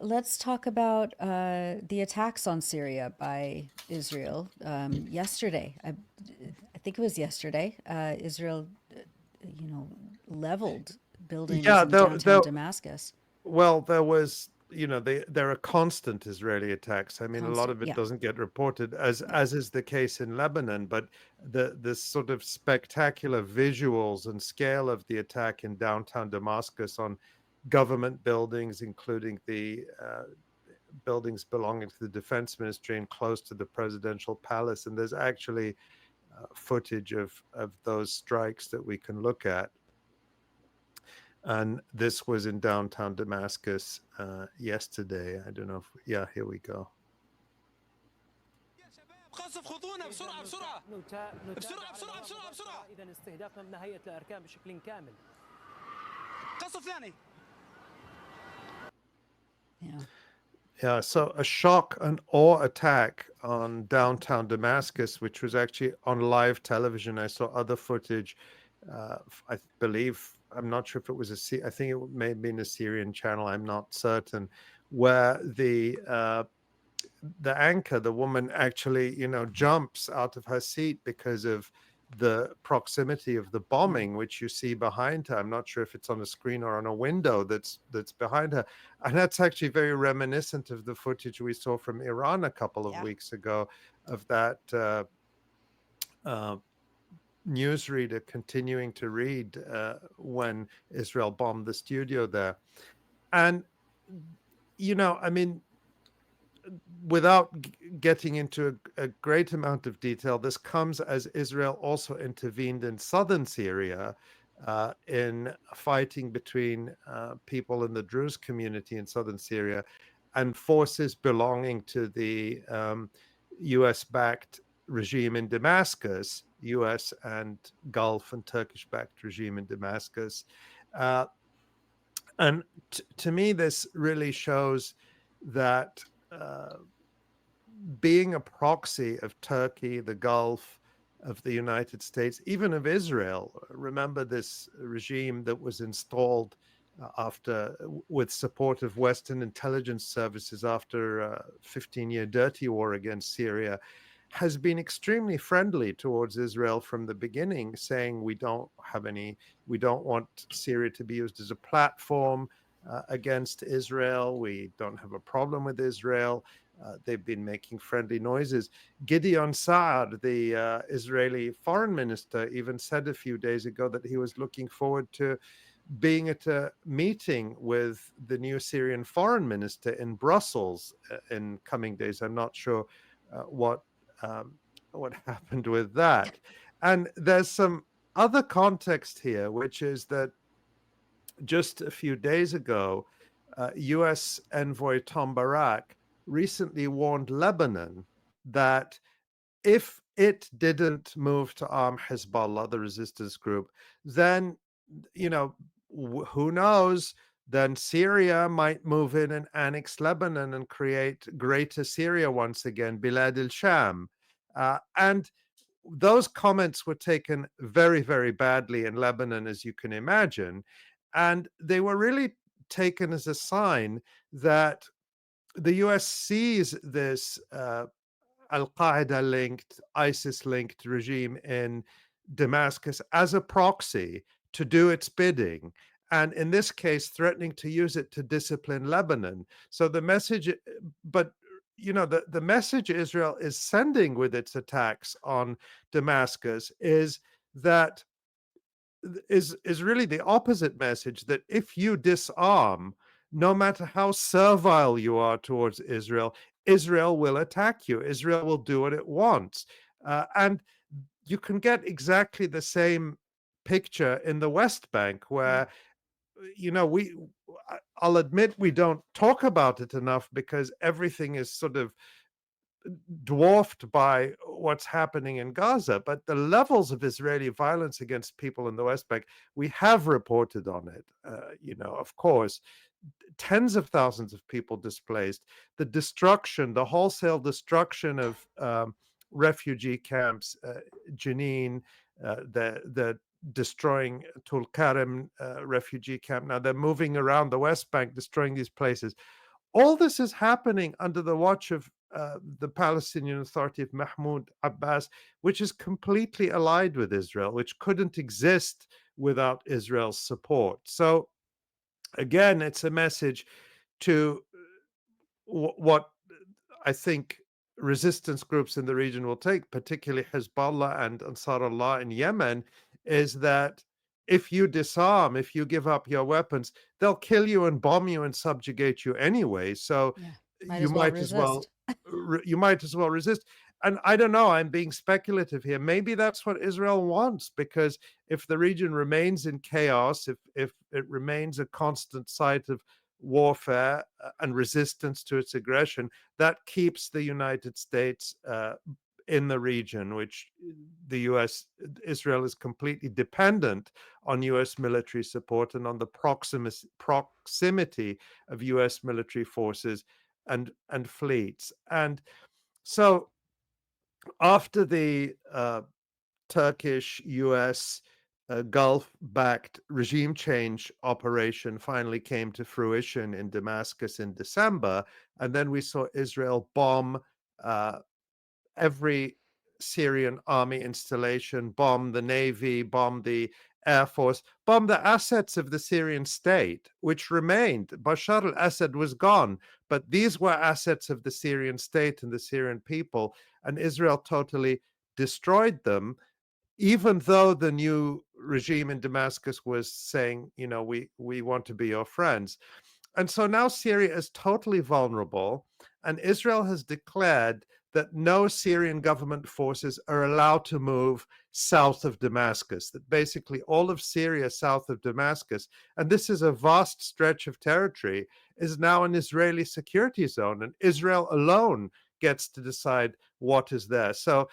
let's talk about the attacks on Syria by Israel yesterday. I think it was yesterday. Israel, you know, leveled buildings Yeah, in downtown Damascus. there was, there are constant Israeli attacks. I mean, a lot Constant, of it yeah, doesn't get reported, yeah, as is the case in Lebanon. But the sort of spectacular visuals and scale of the attack in downtown Damascus on government buildings, including the buildings belonging to the defense ministry and close to the presidential palace. And there's actually footage of those strikes that we can look at. And this was in downtown Damascus yesterday. I don't know if, yeah, here we go. قصف خطونا بسرعة بسرعة بسرعة بسرعة بسرعة بسرعة إذا استهداف مبنى هيئة الأركان بشكل كامل قصف ثاني. yeah. Yeah, so a shock and awe attack on downtown Damascus, which was actually on live television. I saw other footage. I believe, I'm not sure if it was I think it may have been a Syrian channel. I'm not certain, where the anchor, the woman, actually, jumps out of her seat because of the proximity of the Mm. bombing, which you see behind her. I'm not sure if it's on a screen or on a window that's behind her. And that's actually very reminiscent of the footage we saw from Iran a couple of Yeah. weeks ago, of that uh, newsreader continuing to read when Israel bombed the studio there. And, I mean, without getting into a great amount of detail, this comes as Israel also intervened in southern Syria in fighting between people in the Druze community in southern Syria and forces belonging to the US-backed regime in Damascus, US and Gulf and Turkish-backed regime in Damascus. Uh, and to me, this really shows that uh, being a proxy of Turkey, the Gulf, of the United States, even of Israel. Remember this regime that was installed with support of Western intelligence services after a 15-year dirty war against Syria, has been extremely friendly towards Israel from the beginning, saying we don't want Syria to be used as a platform against Israel. We don't have a problem with Israel. They've been making friendly noises. Gideon Saar, the Israeli foreign minister, even said a few days ago that he was looking forward to being at a meeting with the new Syrian foreign minister in Brussels in coming days. I'm not sure um, what happened with that. And there's some other context here, which is that just a few days ago, US envoy Tom Barak recently warned Lebanon that if it didn't move to arm Hezbollah, the resistance group, then, who knows? Then Syria might move in and annex Lebanon and create Greater Syria once again, Bilad al-Sham. And those comments were taken very, very badly in Lebanon, as you can imagine. And they were really taken as a sign that the US sees this Al Qaeda linked, ISIS linked regime in Damascus as a proxy to do its bidding. And in this case, threatening to use it to discipline Lebanon. So the message, but the message Israel is sending with its attacks on Damascus is really the opposite message, that if you disarm, no matter how servile you are towards Israel, Israel will attack you. Israel will do what it wants. And you can get exactly the same picture in the West Bank, Mm. where, I'll admit we don't talk about it enough because everything is sort of dwarfed by what's happening in Gaza, but the levels of Israeli violence against people in the West Bank, we have reported on it. Of course, tens of thousands of people displaced, the destruction, the wholesale destruction of refugee camps, Jenin, the destroying Tulkarem refugee camp. Now they're moving around the West Bank, destroying these places. all this is happening under the watch of the Palestinian Authority of Mahmoud Abbas, which is completely allied with Israel, which couldn't exist without Israel's support. So again, it's a message to what I think resistance groups in the region will take, particularly Hezbollah and Ansar Allah in Yemen, is that if you disarm, if you give up your weapons, they'll kill you and bomb you and subjugate you anyway. So Yeah. Might you as well might as well resist. you might as well resist. And I don't know, I'm being speculative here. Maybe that's what Israel wants, because if the region remains in chaos, if it remains a constant site of warfare and resistance to its aggression, that keeps the United States in the region, which the US, Israel is completely dependent on US military support and on the proximity of US military forces and fleets. And so after the Turkish US Gulf backed regime change operation finally came to fruition in Damascus in December. And then we saw Israel bomb uh, every Syrian army installation, bomb the navy, bomb the air force, bomb the assets of the Syrian state, which remained. Bashar al Assad was gone, but these were assets of the Syrian state and the Syrian people, and Israel totally destroyed them, even though the new regime in Damascus was saying, we want to be your friends. And so now Syria is totally vulnerable, and Israel has declared that no Syrian government forces are allowed to move south of Damascus, that basically all of Syria south of Damascus, and this is a vast stretch of territory, is now an Israeli security zone, and Israel alone gets to decide what is there. So,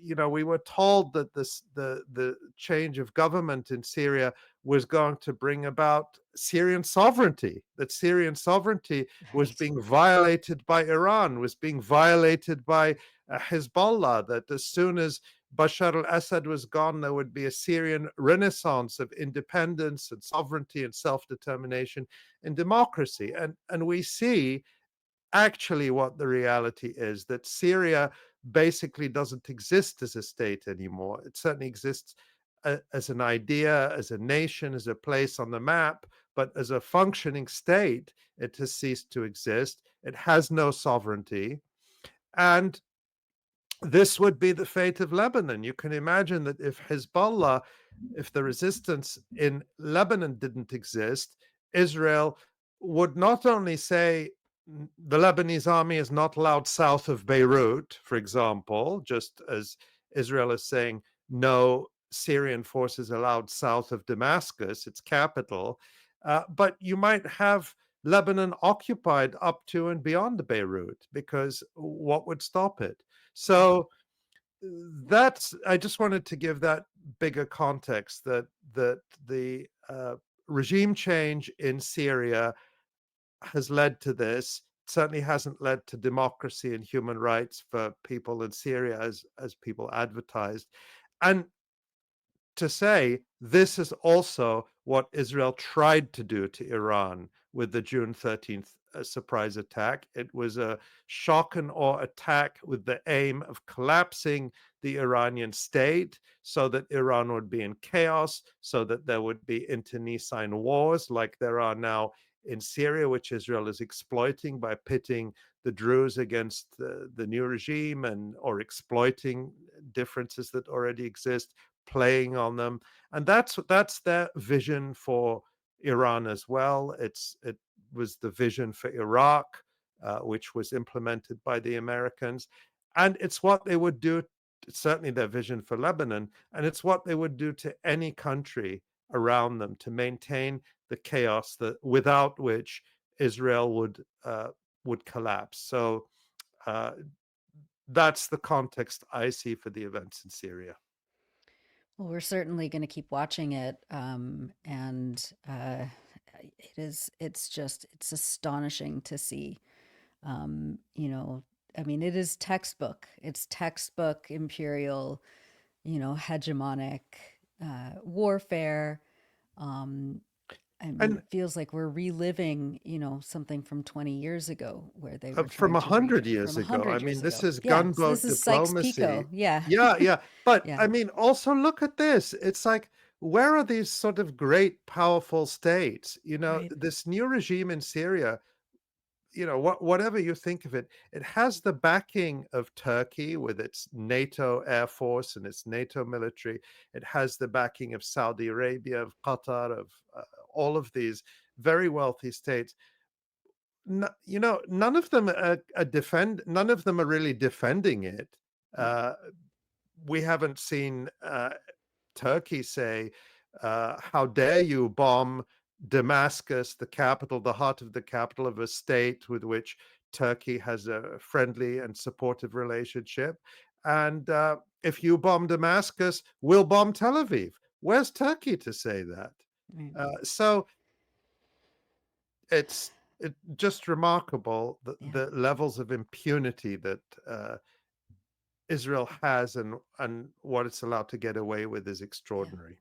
we were told that the change of government in Syria was going to bring about Syrian sovereignty, that Syrian sovereignty was Right. being violated by Iran, was being violated by Hezbollah, that as soon as Bashar al Assad was gone, there would be a Syrian renaissance of independence and sovereignty and self determination and democracy. And we see actually what the reality is, that Syria basically doesn't exist as a state anymore. It certainly exists as an idea, as a nation, as a place on the map, but as a functioning state, it has ceased to exist. It has no sovereignty. And this would be the fate of Lebanon. You can imagine that if Hezbollah, if the resistance in Lebanon didn't exist, Israel would not only say the Lebanese army is not allowed south of Beirut, for example, just as Israel is saying no Syrian forces allowed south of Damascus, its capital, but you might have Lebanon occupied up to and beyond Beirut, because what would stop it? So that's, I just wanted to give that bigger context, that the regime change in Syria has led to this. Certainly hasn't led to democracy and human rights for people in Syria as people advertised. And to say this is also what Israel tried to do to Iran with the June 13th surprise attack. It was a shock and awe attack with the aim of collapsing the Iranian state so that Iran would be in chaos, so that there would be internecine wars like there are now in Syria, which Israel is exploiting by pitting the Druze against the new regime, and or exploiting differences that already exist, playing on them. And that's their vision for Iran as well. It was the vision for Iraq, which was implemented by the Americans, and it's what they would do. Certainly, their vision for Lebanon, and it's what they would do to any country around them to maintain the chaos that without which Israel would collapse. So uh, that's the context I see for the events in Syria. Well, we're certainly going to keep watching it. And it's astonishing to see. You know, I mean, it's textbook imperial, hegemonic warfare. Um, I mean, And it feels like we're reliving, something from 20 years ago where they were from trying to reach 100 from years ago. 100 I years mean, this ago. is Yeah. So this gunboat is diplomacy. Sykes-Picot. Yeah. Yeah, yeah. But Yeah. I mean, also look at this. It's like, where are these sort of great, powerful states? Right. This new regime in Syria, whatever you think of it, it has the backing of Turkey with its NATO air force and its NATO military. It has the backing of Saudi Arabia, of Qatar, of all of these very wealthy states. None of them none of them are really defending it. No. Uh, we haven't seen Turkey say, "How dare you bomb Damascus, the capital, the heart of the capital of a state with which Turkey has a friendly and supportive relationship? And if you bomb Damascus, we'll bomb Tel Aviv." Where's Turkey to say that? Right. So it's just remarkable Yeah. the levels of impunity that Israel has, and what it's allowed to get away with is Yeah. extraordinary.